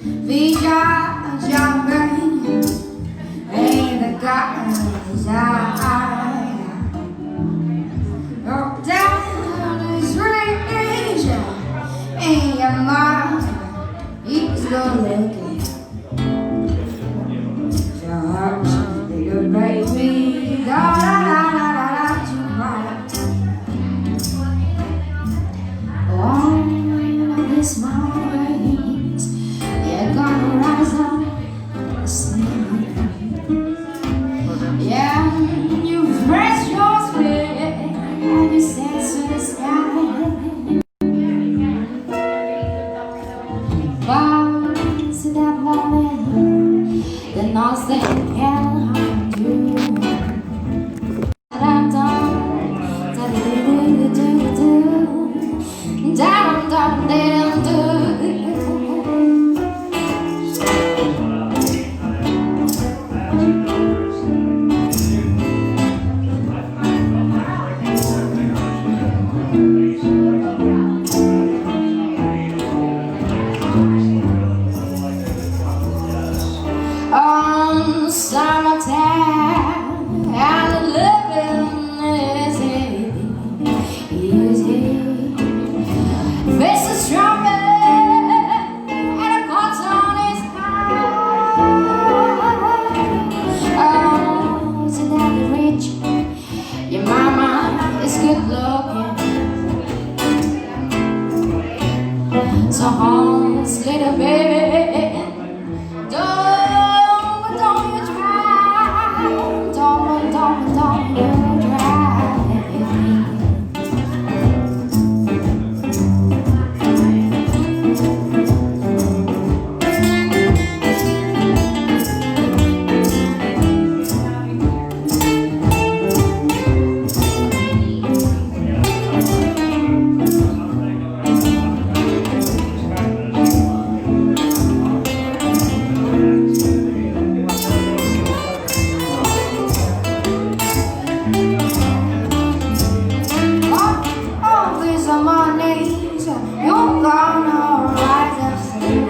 Visions your brain in the gardens eye. Go down this region in your mind. He's gonna look at your heart. You break me, da da da da da da, one of these mornings, you're gonna rise up, sleep. Yeah, you press your spirit and you sense to the sky. But to that moment, the noise that can haunt you. Summertime and living is easy. Face is stronger and a cotton is high. Oh, so that you're rich, your mama is good looking. So home, little baby, don't you try, don't you try. You're gonna rise up soon.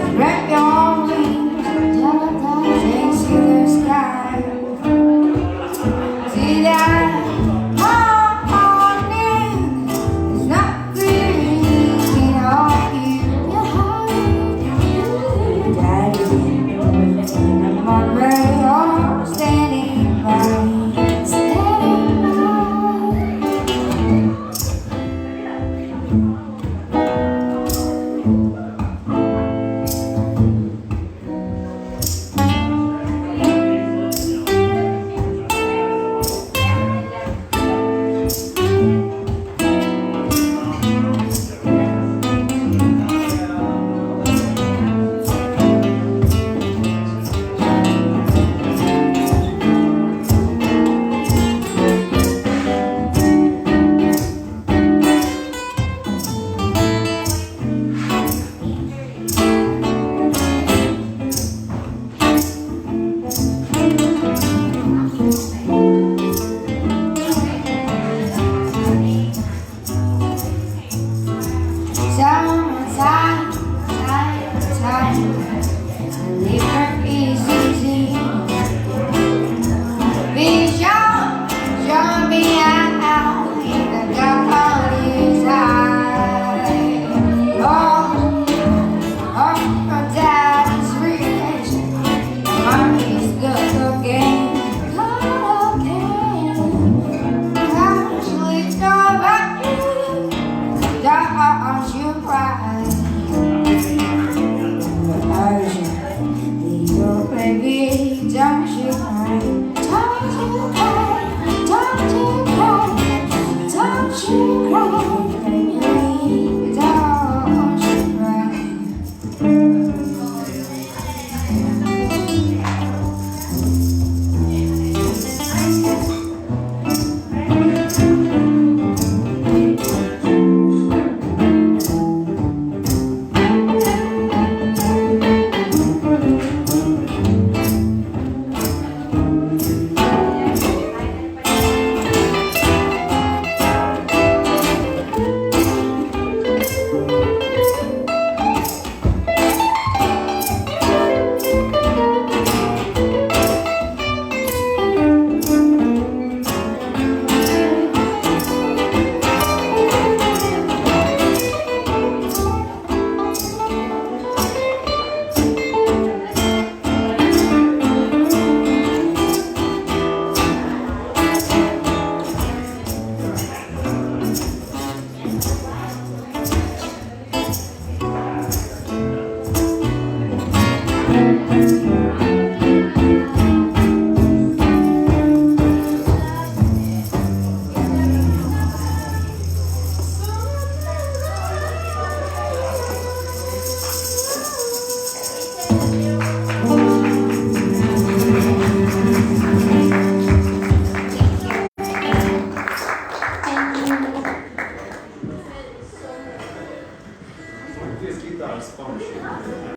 Spread your wings and to the sky. See that morning is not breathing on you. Daddy, I'm on my standing by. Baby, don't you cry, don't you cry.